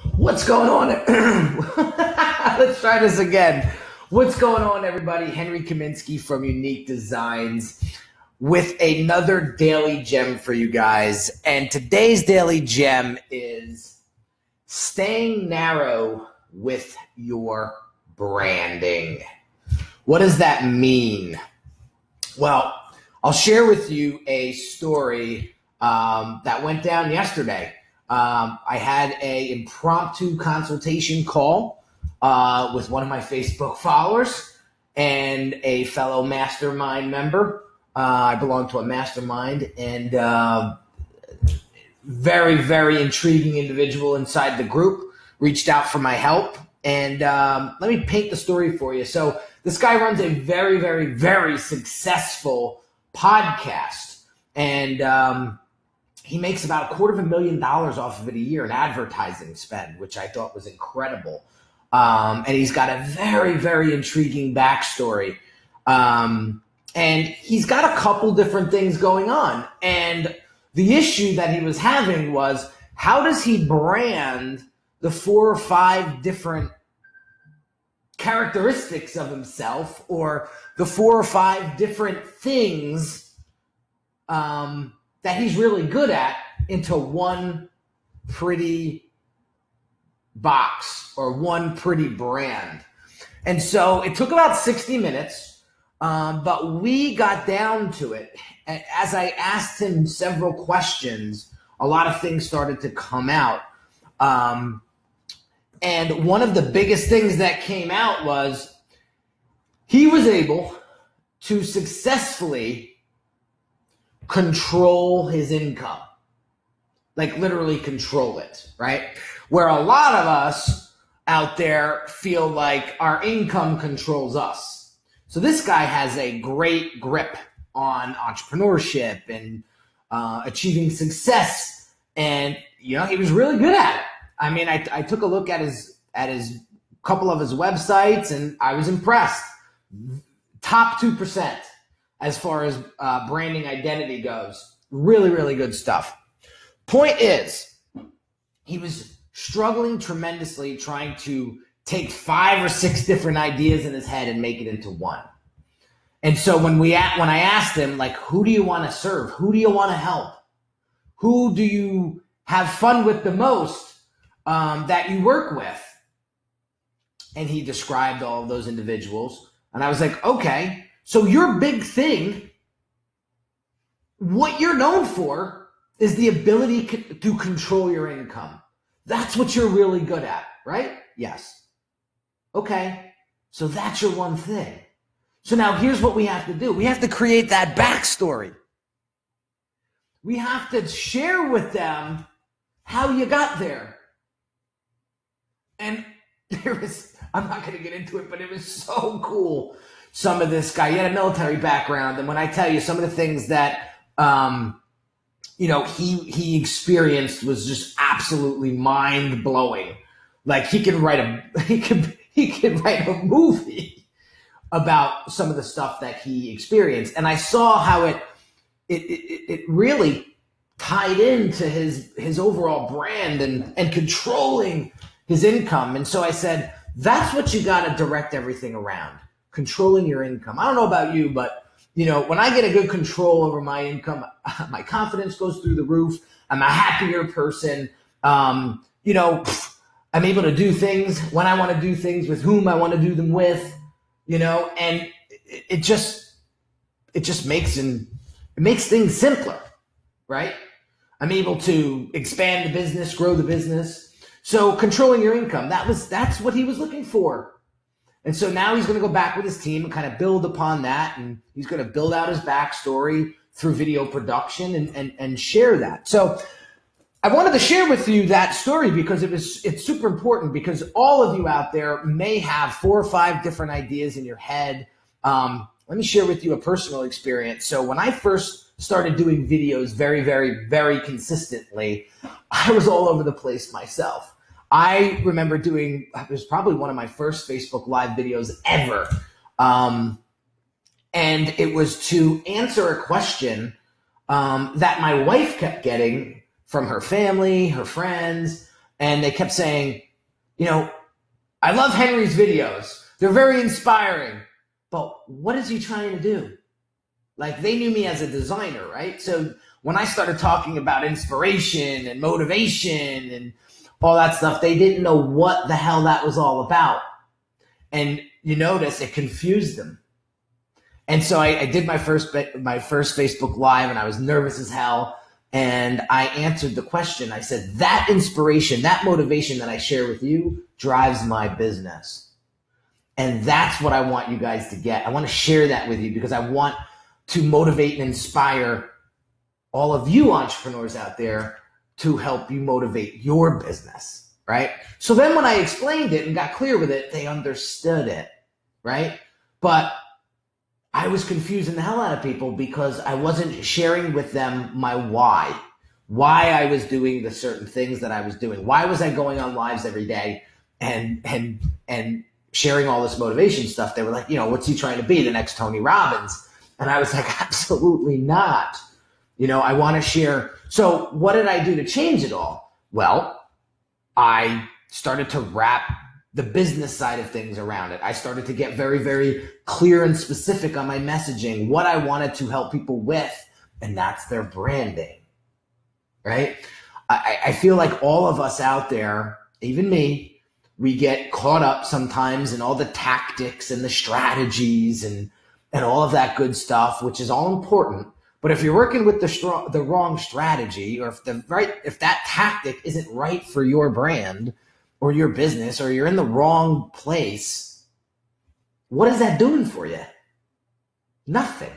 What's going on? Let's try this again. What's going on, everybody? Henry Kaminsky from Unique Designs with another daily gem for you guys. And today's daily gem is staying narrow with your branding. What does that mean? Well, I'll share with you a story that went down yesterday. I had an impromptu consultation call with one of my Facebook followers and a fellow mastermind member. I belong to a mastermind, and very, very intriguing individual inside the group reached out for my help. And let me paint the story for you. So this guy runs a very, very, very successful podcast, and he makes about $250,000 off of it a year in advertising spend, which I thought was incredible. And he's got a very, very intriguing backstory. And he's got a couple different things going on. And the issue that he was having was, how does he brand the 4 or 5 different characteristics of himself, or the 4 or 5 different things that he's really good at, into one pretty box or one pretty brand? And so it took about 60 minutes, but we got down to it. As I asked him several questions, a lot of things started to come out. And one of the biggest things that came out was he was able to successfully control his income, like literally control it, right? Where a lot of us out there feel like our income controls us. So this guy has a great grip on entrepreneurship and achieving success, and he was really good at it. I mean, I took a look at his couple of his websites, and I was impressed. Top 2%. As far as branding identity goes. Really, really good stuff. Point is, he was struggling tremendously trying to take 5 or 6 different ideas in his head and make it into one. And so when I asked him, like, who do you want to serve? Who do you want to help? Who do you have fun with the most that you work with? And he described all of those individuals. And I was like, okay. So your big thing, what you're known for, is the ability to control your income. That's what you're really good at, right? Yes. Okay. So that's your one thing. So now here's what we have to do. We have to create that backstory. We have to share with them how you got there. And I'm not going to get into it, but it was so cool. Some of this guy, he had a military background, and when I tell you some of the things that he experienced was just absolutely mind blowing. Like he could write a movie about some of the stuff that he experienced, and I saw how it really tied into his overall brand and controlling his income. And so I said, that's what you got to direct everything around. Controlling your income. I don't know about you, but when I get a good control over my income, my confidence goes through the roof. I'm a happier person. I'm able to do things when I want to do things, with whom I want to do them with, and it just makes things simpler, right? I'm able to expand the business, grow the business. So controlling your income, that's what he was looking for. And so now he's going to go back with his team and kind of build upon that. And he's going to build out his backstory through video production and share that. So I wanted to share with you that story because it's super important, because all of you out there may have 4 or 5 different ideas in your head. Let me share with you a personal experience. So when I first started doing videos very, very, very consistently, I was all over the place myself. I remember it was probably one of my first Facebook Live videos ever. And it was to answer a question that my wife kept getting from her family, her friends, And they kept saying, I love Henry's videos. They're very inspiring. But what is he trying to do? Like, they knew me as a designer, right? So when I started talking about inspiration and motivation and all that stuff, they didn't know what the hell that was all about. And you notice it confused them. And so I did my first Facebook Live, and I was nervous as hell. And I answered the question. I said, that inspiration, that motivation that I share with you drives my business. And that's what I want you guys to get. I want to share that with you because I want to motivate and inspire all of you entrepreneurs out there to help you motivate your business, right? So then when I explained it and got clear with it, they understood it, right? But I was confusing the hell out of people because I wasn't sharing with them my why I was doing the certain things that I was doing. Why was I going on lives every day and sharing all this motivation stuff? They were like, what's he trying to be, the next Tony Robbins? And I was like, absolutely not. I want to share. So what did I do to change it all? Well, I started to wrap the business side of things around it. I started to get very, very clear and specific on my messaging, what I wanted to help people with, and that's their branding, right? I feel like all of us out there, even me, we get caught up sometimes in all the tactics and the strategies and all of that good stuff, which is all important. But if you're working with the wrong strategy, or if that tactic isn't right for your brand or your business, or you're in the wrong place, what is that doing for you? Nothing.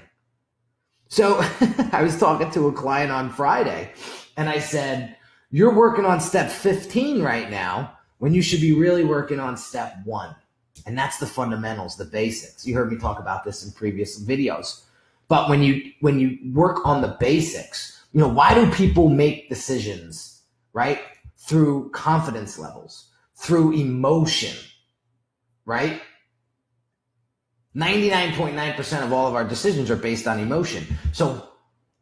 So I was talking to a client on Friday, and I said, you're working on step 15 right now when you should be really working on step 1. And that's the fundamentals, the basics. You heard me talk about this in previous videos. But when you work on the basics, why do people make decisions, right? Through confidence levels, through emotion, right? 99.9% of all of our decisions are based on emotion. So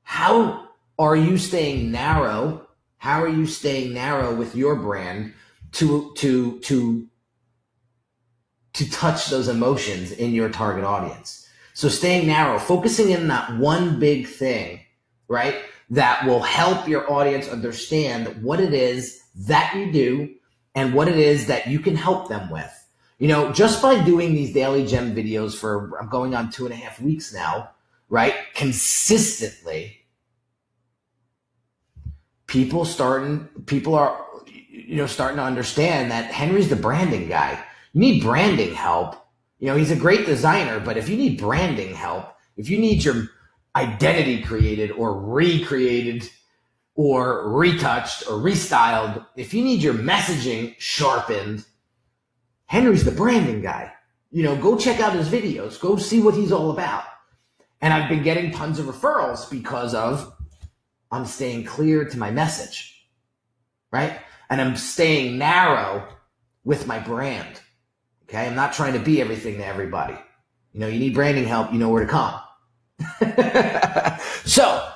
how are you staying narrow? How are you staying narrow with your brand to touch those emotions in your target audience? So staying narrow, focusing in that one big thing, right, that will help your audience understand what it is that you do and what it is that you can help them with. Just by doing these Daily Gem videos I'm going on 2.5 weeks now, right, consistently, people are starting to understand that Henry's the branding guy. You need branding help. He's a great designer, but if you need branding help, if you need your identity created or recreated or retouched or restyled, if you need your messaging sharpened, Henry's the branding guy. Go check out his videos. Go see what he's all about. And I've been getting tons of referrals because I'm staying clear to my message, right? And I'm staying narrow with my brand. Okay, I'm not trying to be everything to everybody. You need branding help, you know where to come. So,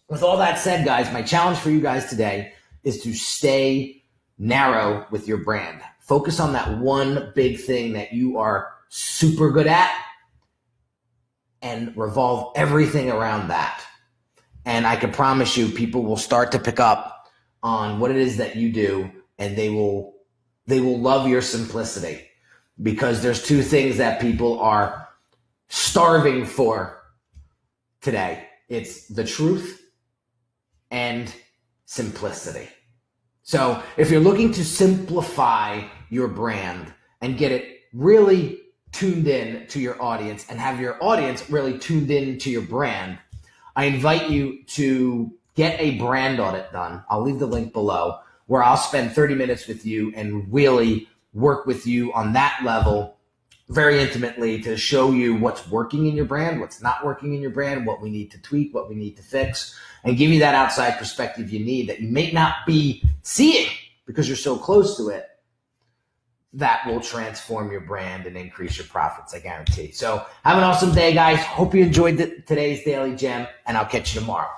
with all that said, guys, my challenge for you guys today is to stay narrow with your brand. Focus on that one big thing that you are super good at and revolve everything around that. And I can promise you, people will start to pick up on what it is that you do, and they will love your simplicity. Because there's two things that people are starving for today. It's the truth and simplicity. So if you're looking to simplify your brand and get it really tuned in to your audience and have your audience really tuned in to your brand, I invite you to get a brand audit done. I'll leave the link below, where I'll spend 30 minutes with you and really work with you on that level very intimately to show you what's working in your brand, what's not working in your brand, what we need to tweak, what we need to fix, and give you that outside perspective you need that you may not be seeing because you're so close to it. That will transform your brand and increase your profits, I guarantee. So have an awesome day, guys. Hope you enjoyed today's Daily Gem, and I'll catch you tomorrow.